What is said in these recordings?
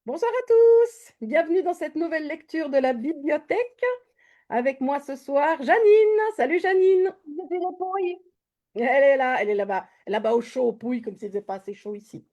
Bonsoir à tous, bienvenue dans cette nouvelle lecture de la bibliothèque. Avec moi ce soir, Janine. Salut Janine. Depuis les pouilles. Elle est là, elle est là-bas, là-bas au chaud, au Pouilly, comme s'il ne faisait pas assez chaud ici.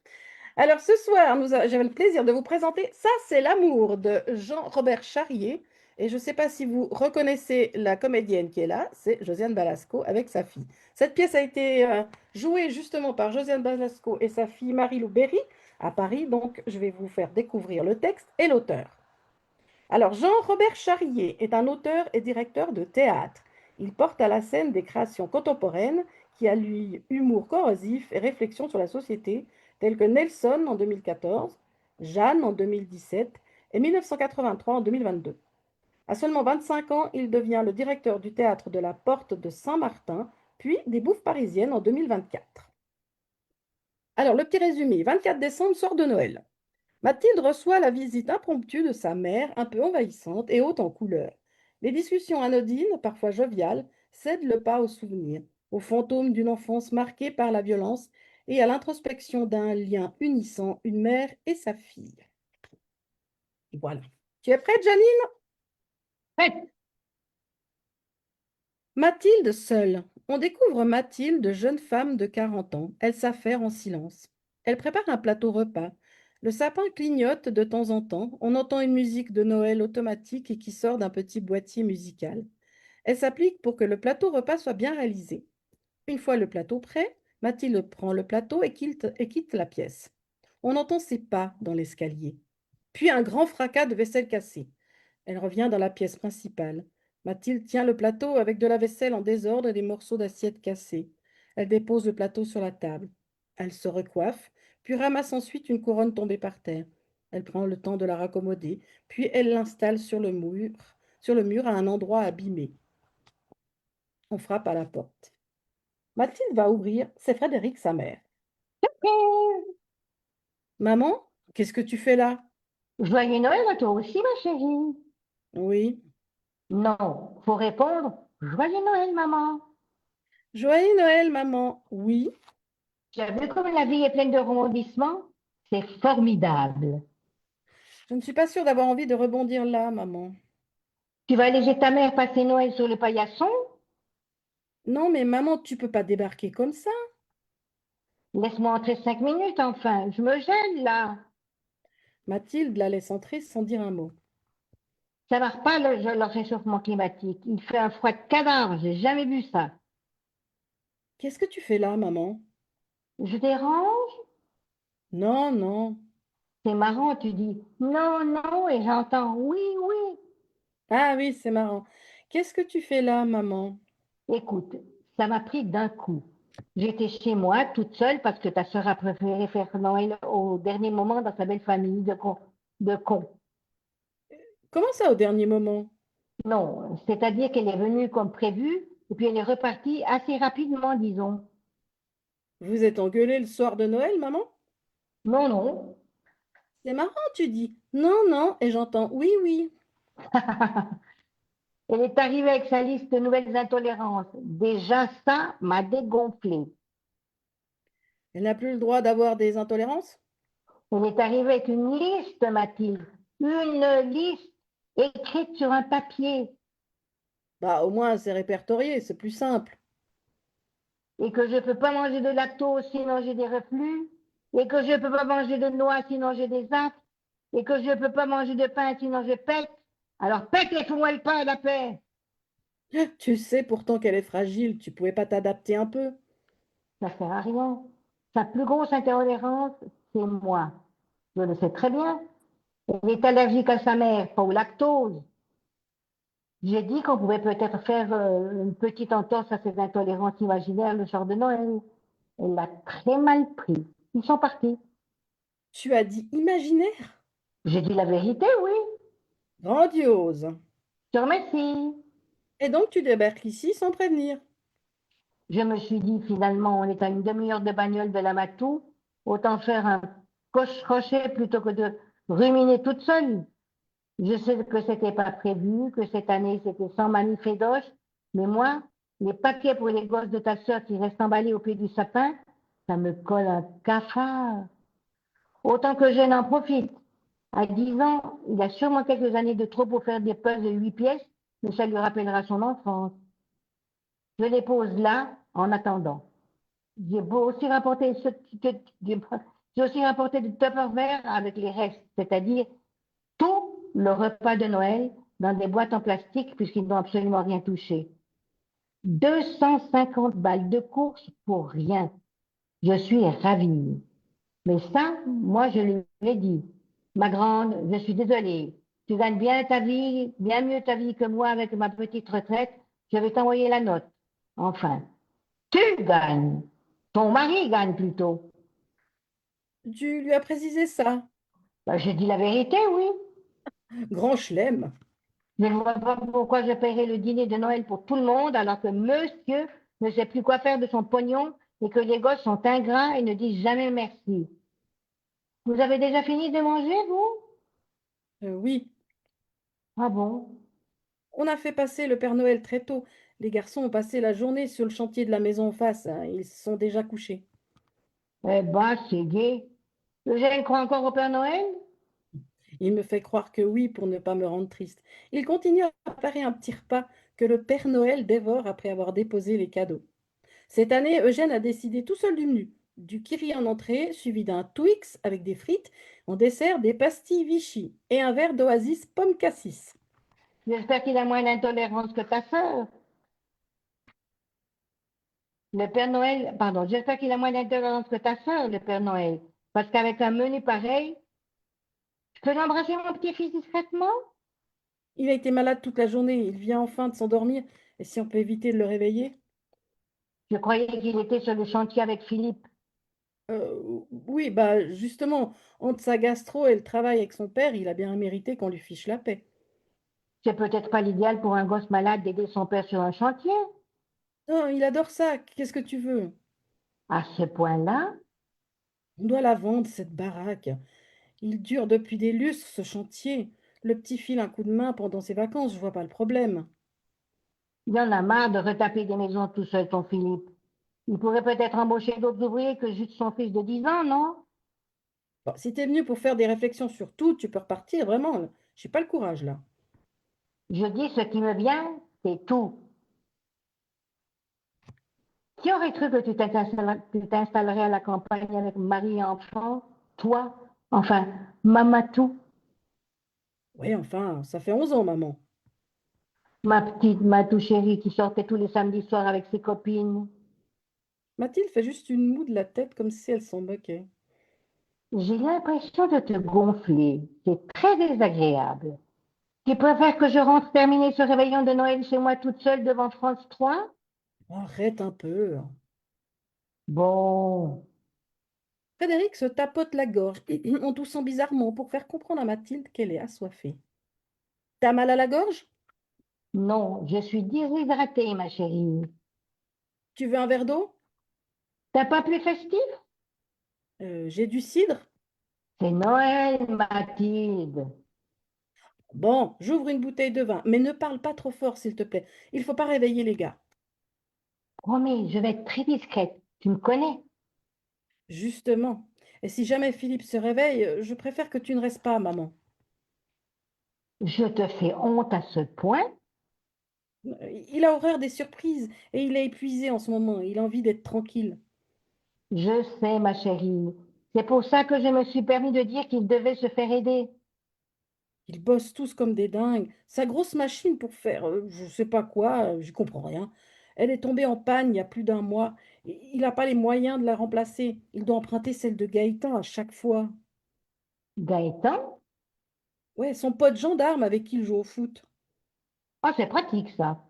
Alors ce soir, j'avais le plaisir de vous présenter Ça, c'est l'amour de Jean-Robert Charrier. Et je ne sais pas si vous reconnaissez la comédienne qui est là, c'est Josiane Balasco avec sa fille. Cette pièce a été jouée justement par Josiane Balasco et sa fille Marie-Lou Berry à Paris. Donc je vais vous faire découvrir le texte et l'auteur. Alors, Jean-Robert Charrier est un auteur et directeur de théâtre. Il porte à la scène des créations contemporaines qui allient humour corrosif et réflexion sur la société, telles que Nelson en 2014, Jeanne en 2017 et 1983 en 2022. À seulement 25 ans, il devient le directeur du théâtre de la Porte de Saint-Martin, puis des Bouffes parisiennes en 2024. Alors, le petit résumé, 24 décembre, soir de Noël. Mathilde reçoit la visite impromptue de sa mère, un peu envahissante et haute en couleurs. Les discussions anodines, parfois joviales, cèdent le pas aux souvenirs, aux fantômes d'une enfance marquée par la violence et à l'introspection d'un lien unissant une mère et sa fille. Voilà. Tu es prête, Janine? Faites. Mathilde seule. On découvre Mathilde, jeune femme de 40 ans. Elle s'affaire en silence. Elle prépare un plateau repas. Le sapin clignote de temps en temps. On entend une musique de Noël automatique et qui sort d'un petit boîtier musical. Elle s'applique pour que le plateau repas soit bien réalisé. Une fois le plateau prêt, Mathilde prend le plateau et quitte la pièce. On entend ses pas dans l'escalier. Puis un grand fracas de vaisselle cassée. Elle revient dans la pièce principale. Mathilde tient le plateau avec de la vaisselle en désordre et des morceaux d'assiette cassés. Elle dépose le plateau sur la table. Elle se recoiffe, puis ramasse ensuite une couronne tombée par terre. Elle prend le temps de la raccommoder, puis elle l'installe sur le mur à un endroit abîmé. On frappe à la porte. Mathilde va ouvrir, c'est Frédéric, sa mère. Maman, qu'est-ce que tu fais là? Joyeux Noël à toi aussi, ma chérie. Oui. Non, faut répondre Joyeux Noël, maman. Joyeux Noël, maman. Oui. Tu as vu comme la vie est pleine de rebondissements? C'est formidable. Je ne suis pas sûre d'avoir envie de rebondir là, maman. Tu vas laisser ta mère passer Noël sur le paillasson? Non, mais maman, tu peux pas débarquer comme ça. Laisse-moi entrer 5 minutes, enfin. Je me gêne, là. Mathilde la laisse entrer sans dire un mot. Ça marche pas, le réchauffement climatique. Il fait un froid de cadavre. J'ai jamais vu ça. Qu'est-ce que tu fais là, maman? Je dérange? Non, non. C'est marrant, tu dis non, non, et j'entends oui, oui. Ah oui, c'est marrant. Qu'est-ce que tu fais là, maman? Écoute, ça m'a pris d'un coup. J'étais chez moi, toute seule, parce que ta sœur a préféré faire Noël au dernier moment dans sa belle famille de cons. De cons. Comment ça au dernier moment? Non, c'est-à-dire qu'elle est venue comme prévu, et puis elle est repartie assez rapidement, disons. Vous êtes engueulé le soir de Noël, maman? Non, non. C'est marrant, tu dis. Non, non, et j'entends oui, oui. Elle est arrivée avec sa liste de nouvelles intolérances. Déjà, ça m'a dégonflé. Elle n'a plus le droit d'avoir des intolérances? Elle est arrivée avec une liste, Mathilde. Une liste écrite sur un papier. Bah, au moins, c'est répertorié, c'est plus simple. Et que je ne peux pas manger de lactose sinon j'ai des reflux, et que je ne peux pas manger de noix sinon j'ai des aftes, et que je ne peux pas manger de pain sinon je pète. Alors pète et fous-moi le pain à la paix. Tu sais pourtant qu'elle est fragile, tu pouvais pas t'adapter un peu? Ça ne sert à rien. Sa plus grosse intolérance, c'est moi. Je le sais très bien. Elle est allergique à sa mère, pas au lactose. J'ai dit qu'on pouvait peut-être faire une petite entorse à ses intolérances imaginaires le soir de Noël. Elle l'a très mal pris. Ils sont partis. Tu as dit imaginaire? J'ai dit la vérité, oui. Grandiose. Je te remercie. Et donc tu débarques ici sans prévenir. Je me suis dit, finalement, on est à une demi-heure de bagnole de la Matou. Autant faire un coche-crochet plutôt que de ruminer toute seule. Je sais que c'était pas prévu, que cette année c'était sans manif et doche, mais moi, les paquets pour les gosses de ta sœur qui restent emballés au pied du sapin, ça me colle un cafard. Autant que je n'en profite. À 10 ans, il a sûrement quelques années de trop pour faire des puzzles de 8 pièces, mais ça lui rappellera son enfance. Je les pose là, en attendant. J'ai beau aussi rapporter j'ai aussi rapporté du Tupperware avec les restes, c'est-à-dire tout le repas de Noël dans des boîtes en plastique puisqu'ils n'ont absolument rien touché. 250 balles de course pour rien. Je suis ravie. Mais ça, moi, je lui ai dit. Ma grande, je suis désolée. Tu gagnes bien ta vie, bien mieux ta vie que moi avec ma petite retraite. Je vais t'envoyer la note. Enfin, tu gagnes. Ton mari gagne plutôt. Tu lui as précisé ça. Ben, j'ai dit la vérité, oui. Grand chelem. Je ne vois pas pourquoi je paierai le dîner de Noël pour tout le monde alors que monsieur ne sait plus quoi faire de son pognon et que les gosses sont ingrats et ne disent jamais merci. Vous avez déjà fini de manger, vous? Oui, Ah bon? on a fait passer le Père Noël très tôt. Les garçons ont passé la journée sur le chantier de la maison en face, hein. Ils sont déjà couchés. Eh ben, c'est gai. Eugène croit encore au Père Noël? Il me fait croire que oui pour ne pas me rendre triste. Il continue à préparer un petit repas que le Père Noël dévore après avoir déposé les cadeaux. Cette année, Eugène a décidé tout seul du menu. Du kiri en entrée, suivi d'un Twix avec des frites, en dessert des pastilles Vichy et un verre d'Oasis pomme cassis. J'espère qu'il a moins d'intolérance que ta sœur. Le Père Noël, pardon, j'espère qu'il a moins d'intolérance que ta sœur, le Père Noël. Parce qu'avec un menu pareil, je peux l'embrasser mon petit-fils discrètement? Il a été malade toute la journée, il vient enfin de s'endormir, et si on peut éviter de le réveiller? Je croyais qu'il était sur le chantier avec Philippe. Oui, bah justement, entre sa gastro et le travail avec son père, il a bien mérité qu'on lui fiche la paix. C'est peut-être pas l'idéal pour un gosse malade d'aider son père sur un chantier. Non, il adore ça, qu'est-ce que tu veux? À ce point-là, On doit la vendre, cette baraque. Il dure depuis des lustres, ce chantier. Le petit file un coup de main pendant ses vacances, je vois pas le problème. il en a marre de retaper des maisons tout seul, ton Philippe. Il pourrait peut-être embaucher d'autres ouvriers que juste son fils de 10 ans, non? Bon, si t'es venu pour faire des réflexions sur tout, tu peux repartir, vraiment. Là. J'ai pas le courage, là. Je dis ce qui me vient, c'est tout. Qui aurait cru que tu t'installerais à la campagne avec mari et enfant, toi, enfin, Mamatou, Oui, enfin, ça fait 11 ans, maman. ma petite Matou chérie qui sortait tous les samedis soirs avec ses copines. Mathilde fait juste une moue de la tête comme si elle s'en moquait. J'ai l'impression de te gonfler. C'est très désagréable. Tu préfères que je rentre terminer ce réveillon de Noël chez moi toute seule devant France 3? Arrête un peu. Bon, Frédéric se tapote la gorge en toussant bizarrement pour faire comprendre à Mathilde qu'elle est assoiffée. T'as mal à la gorge? non, je suis déshydratée, ma chérie. Tu veux un verre d'eau? T'as pas plus festif? J'ai du cidre? C'est Noël, Mathilde. Bon, j'ouvre une bouteille de vin, mais ne parle pas trop fort, s'il te plaît. Il faut pas réveiller les gars. Promis, je vais être très discrète. Tu me connais? Justement. Et si jamais Philippe se réveille, je préfère que tu ne restes pas, maman. Je te fais honte à ce point? Il a horreur des surprises et il est épuisé en ce moment. Il a envie d'être tranquille. Je sais, ma chérie. C'est pour ça que je me suis permis de dire qu'il devait se faire aider. Ils bossent tous comme des dingues. Sa grosse machine pour faire je sais pas quoi, j'y comprends rien. Elle est tombée en panne il y a plus d'un mois. Il n'a pas les moyens de la remplacer. Il doit emprunter celle de Gaëtan à chaque fois. Gaëtan? Ouais, son pote gendarme avec qui il joue au foot. Ah, c'est pratique, ça.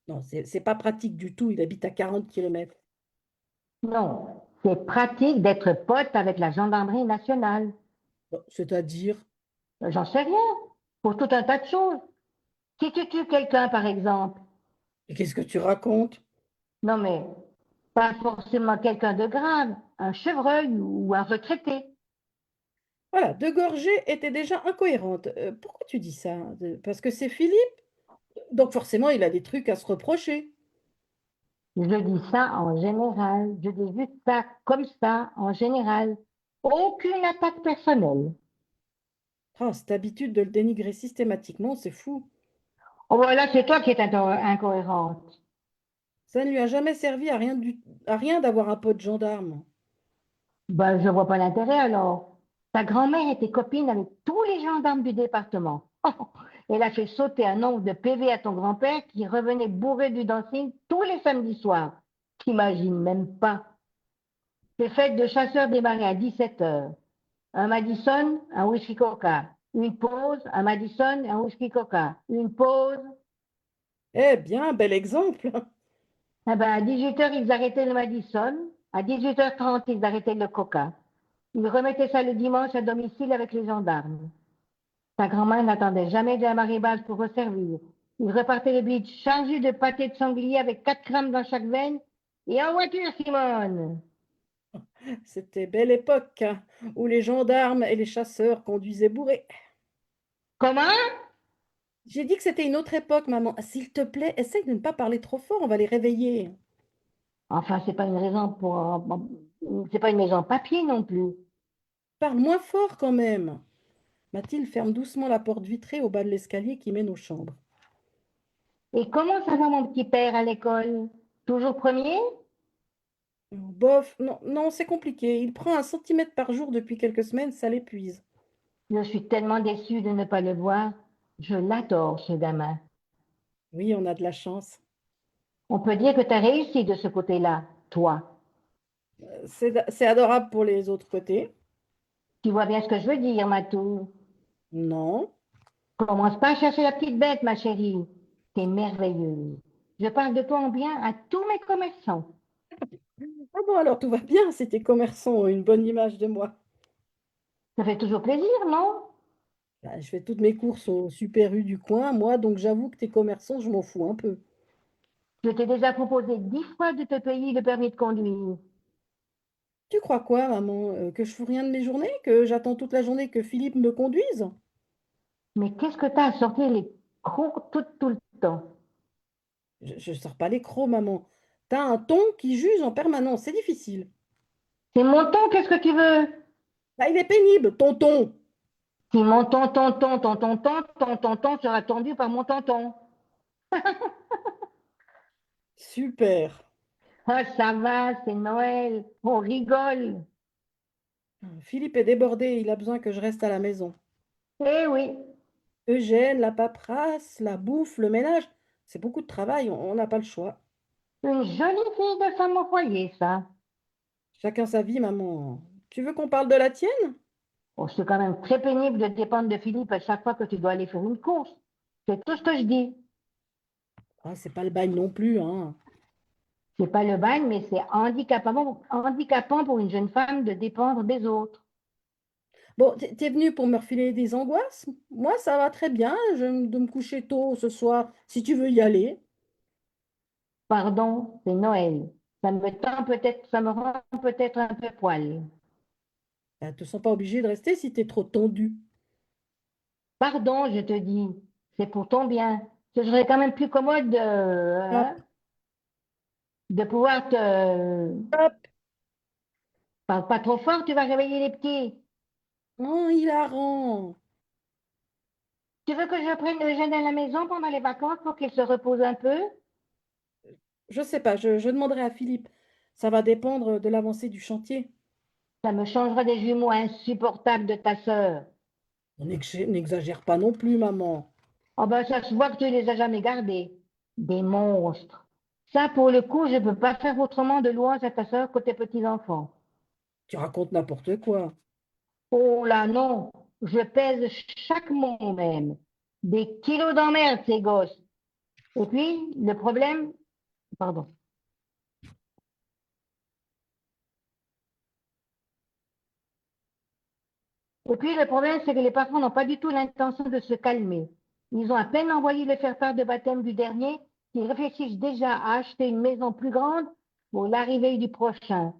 Non, c'est pas pratique du tout. Il habite à 40 kilomètres. Non, c'est pratique d'être pote avec la gendarmerie nationale. Bon, c'est-à-dire, J'en sais rien. Pour tout un tas de choses. Si tu tues quelqu'un, par exemple, mais qu'est-ce que tu racontes? non mais pas forcément quelqu'un de grave, un chevreuil ou un retraité. Voilà, De Gorgé était déjà incohérente. Pourquoi tu dis ça? Parce que c'est Philippe? Donc forcément, il a des trucs à se reprocher. Je dis ça en général. Je dis juste ça comme ça en général. Aucune attaque personnelle. Ah, cette habitude de le dénigrer systématiquement, c'est fou. Oh, voilà, c'est toi qui es incohérente. Ça ne lui a jamais servi à rien d'avoir un pote gendarme. Ben, je vois pas l'intérêt alors. Ta grand-mère était copine avec tous les gendarmes du département. Elle a fait sauter un nombre de PV à ton grand-père qui revenait bourré du dancing tous les samedis soirs. T'imagines même pas. Les fêtes de chasseurs démarraient à 17 heures. Un Madison, un whisky coca. Une pause, un Madison, un whisky coca. Une pause. Eh bien, bel exemple. Eh ben, à 18 heures, ils arrêtaient le Madison. À 18h30, ils arrêtaient le coca. Ils remettaient ça le dimanche à domicile avec les gendarmes. Ta grand-mère n'attendait jamais de la marée basse pour resservir. Ils repartaient le beach chargés de pâté de sanglier avec 4 grammes dans chaque veine. Et en voiture, Simone! C'était belle époque, hein, où les gendarmes et les chasseurs conduisaient bourrés. Comment? J'ai dit que c'était une autre époque, maman. S'il te plaît, essaye de ne pas parler trop fort, on va les réveiller. Enfin, c'est pas une raison pour... c'est pas une maison en papier non plus. Parle moins fort quand même. Mathilde ferme doucement la porte vitrée au bas de l'escalier qui mène aux chambres. Et comment ça va mon petit père à l'école? Toujours premier? Bof, non, non, c'est compliqué. Il prend 1 centimètre par jour depuis quelques semaines, ça l'épuise. Je suis tellement déçue de ne pas le voir. Je l'adore, ce gamin. Oui, on a de la chance. On peut dire que tu as réussi de ce côté-là, toi. C'est adorable pour les autres côtés. Tu vois bien ce que je veux dire, Matou. Non. Commence pas à chercher la petite bête, ma chérie. T'es merveilleuse. Je parle de toi en bien à tous mes commerçants. Ah bon, alors tout va bien si tes commerçants ont une bonne image de moi. Ça fait toujours plaisir, non? Bah, je fais toutes mes courses au Super U du coin, moi, donc j'avoue que tes commerçants, je m'en fous un peu. Je t'ai déjà proposé 10 fois de te payer le permis de conduire. Tu crois quoi, maman? Que je fous rien de mes journées? Que j'attends toute la journée que Philippe me conduise? Mais qu'est-ce que t'as à sortir les crocs tout le temps? Je sors pas les crocs, maman. T'as un ton qui juge en permanence, c'est difficile. C'est mon ton, qu'est-ce que tu veux? Ah, il est pénible, tonton. Si mon ton sera tendu par mon tonton. Super. Ah, ça va, c'est Noël. On rigole. Philippe est débordé, il a besoin que je reste à la maison. Eh oui, Eugène, la paperasse, la bouffe, le ménage, c'est beaucoup de travail, on n'a pas le choix. une jolie fille de femme au foyer, ça. Chacun sa vie, maman. Tu veux qu'on parle de la tienne? Oh, c'est quand même très pénible de dépendre de Philippe à chaque fois que tu dois aller faire une course. C'est tout ce que je dis. Ah, c'est pas le bagne non plus, hein. C'est pas le bagne, mais c'est handicapant pour une jeune femme de dépendre des autres. Bon, t'es venu pour me refiler des angoisses? Moi, ça va très bien, de me coucher tôt ce soir, si tu veux y aller. Pardon, c'est Noël. Ça me rend peut-être un peu poil. Te sens pas obligé de rester si t'es trop tendu. Pardon, je te dis, c'est pour ton bien. Ce serait quand même plus commode Hop, de pouvoir te... hop. Parle pas trop fort, tu vas réveiller les petits. Oh, hilarant. Tu veux que je prenne le jeune à la maison pendant les vacances pour qu'il se repose un peu? Je sais pas, je demanderai à Philippe. Ça va dépendre de l'avancée du chantier. Ça me changera des jumeaux insupportables de ta sœur. N'exagère pas non plus, maman. Oh ben, ça se voit que tu les as jamais gardés. Des monstres. Ça, pour le coup, je ne peux pas faire autrement de louange à ta sœur que tes petits-enfants. Tu racontes n'importe quoi. Oh là, non. Je pèse chaque mot même. Des kilos d'emmerde, ces gosses. Et puis, le problème, pardon. Et puis, le problème, c'est que les parents n'ont pas du tout l'intention de se calmer. Ils ont à peine envoyé le faire-part de baptême du dernier qu'ils réfléchissent déjà à acheter une maison plus grande pour l'arrivée du prochain.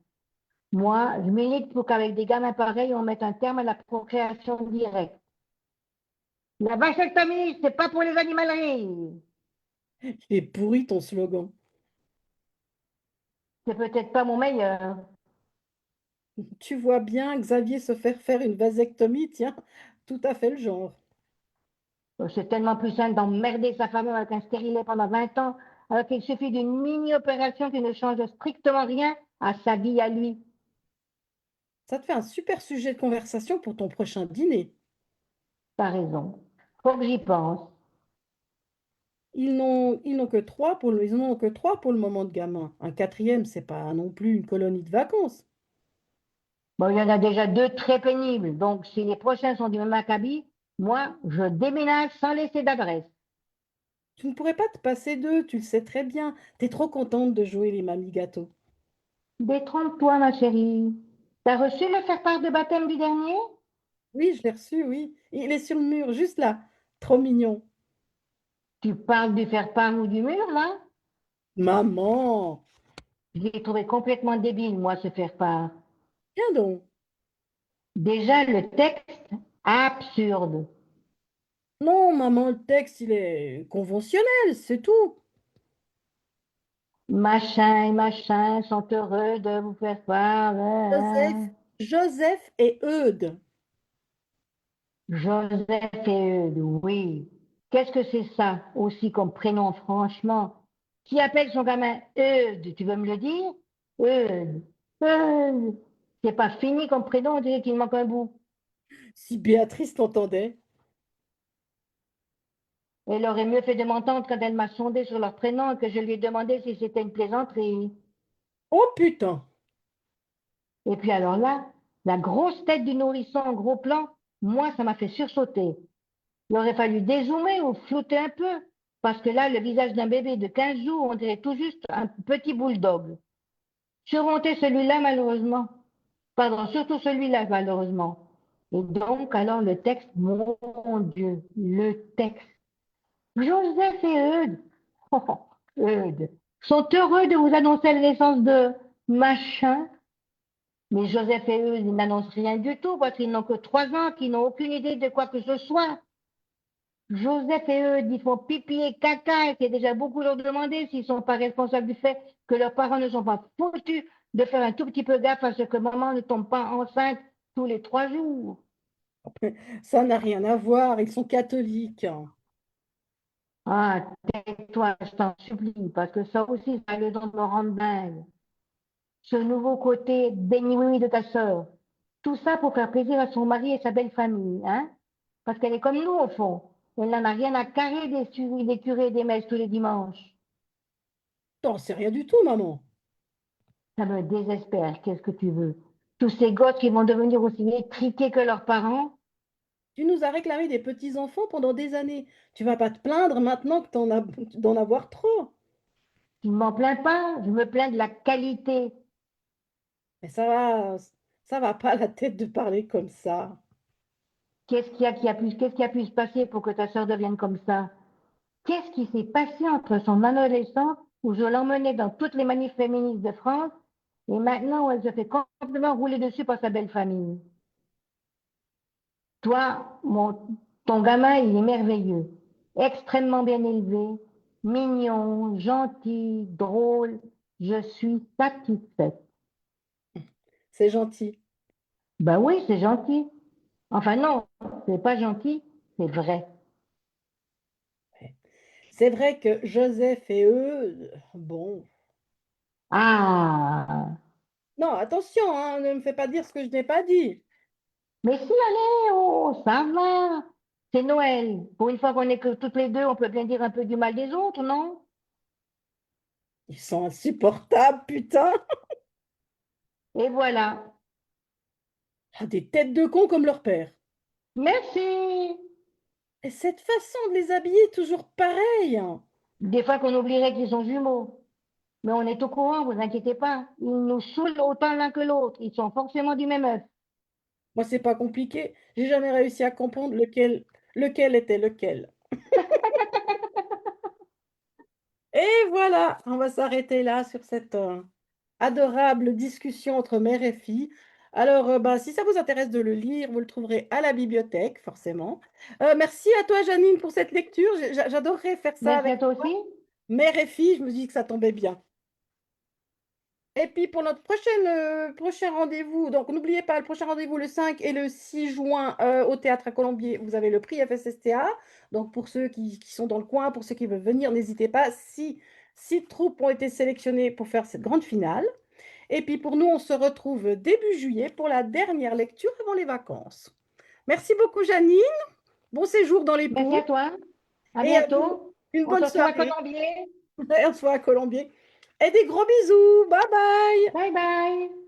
Moi, je milite pour qu'avec des gamins pareils, on mette un terme à la procréation directe. La vasectomie, c'est pas pour les animaleries. Il est pourri ton slogan. C'est peut-être pas mon meilleur. Tu vois bien Xavier se faire faire une vasectomie, tiens, tout à fait le genre. C'est tellement plus simple d'emmerder sa femme avec un stérilet pendant 20 ans, alors qu'il suffit d'une mini-opération qui ne change strictement rien à sa vie à lui. Ça te fait un super sujet de conversation pour ton prochain dîner. T'as raison. Faut que j'y pense. Ils n'ont que trois ils n'ont que trois pour le moment de gamin. Un quatrième, c'est pas non plus une colonie de vacances. Bon, il y en a déjà deux très pénibles, donc si les prochains sont du même acabit, moi, je déménage sans laisser d'adresse. Tu ne pourrais pas te passer d'eux, tu le sais très bien. T'es trop contente de jouer les mamies gâteaux. Détrompe-toi, ma chérie. T'as reçu le faire-part de baptême du dernier? Oui, je l'ai reçu, oui. Il est sur le mur, juste là. Trop mignon. Tu parles du faire-part ou du mur, là? Maman, Je l'ai trouvé complètement débile, moi, ce faire-part. viens donc. Déjà, le texte, absurde. Non, maman, le texte, il est conventionnel, c'est tout. Machin et machin sont heureux de vous faire part. Joseph, Joseph et Eudes. Joseph et Eudes, oui. Qu'est-ce que c'est ça aussi comme prénom, franchement? Qui appelle son gamin Eudes, tu veux me le dire? Eudes, Eudes. C'est pas fini comme prénom, on dirait qu'il manque un bout. Si Béatrice t'entendait. Elle aurait mieux fait de m'entendre quand elle m'a sondé sur leur prénom et que je lui ai demandé si c'était une plaisanterie. Oh putain! Et puis alors là, la grosse tête du nourrisson en gros plan, moi, ça m'a fait sursauter. Il aurait fallu dézoomer ou flouter un peu, parce que là, le visage d'un bébé de 15 jours, on dirait tout juste un petit bulldog. Surmonter celui-là, malheureusement. Pardon, surtout celui-là, malheureusement. Et donc, alors, le texte, mon Dieu, le texte. Joseph et Eudes, oh, Eudes, sont heureux de vous annoncer la naissance de machin. Mais Joseph et Eudes, ils n'annoncent rien du tout parce qu'ils n'ont que 3 ans, qu'ils n'ont aucune idée de quoi que ce soit. Joseph et eux, ils font pipi et caca, et c'est déjà beaucoup leur demander s'ils ne sont pas responsables du fait que leurs parents ne sont pas foutus de faire un tout petit peu gaffe à ce que maman ne tombe pas enceinte tous les 3 jours. Ça n'a rien à voir, ils sont catholiques. Ah, tais-toi, je t'en supplie, parce que ça aussi, ça a le don de me rendre dingue. Ce nouveau côté béni-oui de ta sœur. Tout ça pour faire plaisir à son mari et sa belle famille, hein? Parce qu'elle est comme nous, au fond. Elle n'en a rien à carrer des curés et des messes tous les dimanches. Non, c'est rien du tout, maman. Ça me désespère, qu'est-ce que tu veux? Tous ces gosses qui vont devenir aussi étriqués que leurs parents, Tu nous as réclamé des petits-enfants pendant des années. Tu vas pas te plaindre maintenant que t'en as d'en avoir trop. je ne m'en plains pas, je me plains de la qualité. Mais ça va pas la tête de parler comme ça. Qu'est-ce qui a pu se passer pour que ta sœur devienne comme ça? Qu'est-ce qui s'est passé entre son adolescence où je l'emmenais dans toutes les manifs féministes de France et maintenant où elle se fait complètement rouler dessus par sa belle famille? Toi, ton gamin, il est merveilleux, extrêmement bien élevé, mignon, gentil, drôle. Je suis satisfaite. C'est gentil. Ben oui, c'est gentil. Enfin non, c'est pas gentil, c'est vrai. C'est vrai que Joseph et eux, bon. Ah, Non, attention, hein, ne me fais pas dire ce que je n'ai pas dit. mais si, allez, oh, ça va. C'est Noël. Pour une fois qu'on est que toutes les deux, on peut bien dire un peu du mal des autres, non? Ils sont insupportables, putain. Et voilà. Ah, des têtes de cons comme leur père. Merci. Et cette façon de les habiller, toujours pareil, hein. Des fois qu'on oublierait qu'ils sont jumeaux. Mais on est au courant, vous inquiétez pas. Ils nous saoulent autant l'un que l'autre. Ils sont forcément du même œuf. Moi, c'est pas compliqué. J'ai jamais réussi à comprendre lequel était lequel. Et voilà, on va s'arrêter là sur cette adorable discussion entre mère et fille. Alors, bah, si ça vous intéresse de le lire, vous le trouverez à la bibliothèque, forcément. Merci à toi, Janine, pour cette lecture. J'adorerais faire ça Merci avec à toi aussi. mère et fille. Je me dis que ça tombait bien. Et puis pour notre prochain rendez-vous, donc n'oubliez pas, le prochain rendez-vous le 5 et le 6 juin au Théâtre à Colombier, vous avez le prix FSSTA. Donc pour ceux qui sont dans le coin, pour ceux qui veulent venir, n'hésitez pas. Six troupes ont été sélectionnées pour faire cette grande finale. Et puis pour nous, on se retrouve début juillet pour la dernière lecture avant les vacances. Merci beaucoup, Janine. Bon séjour dans les Merci Pouilles à toi. À et à vous bientôt. une On se bonne retrouve à soirée. Colombier. On se voit à Colombier. Et des gros bisous. Bye bye. Bye bye.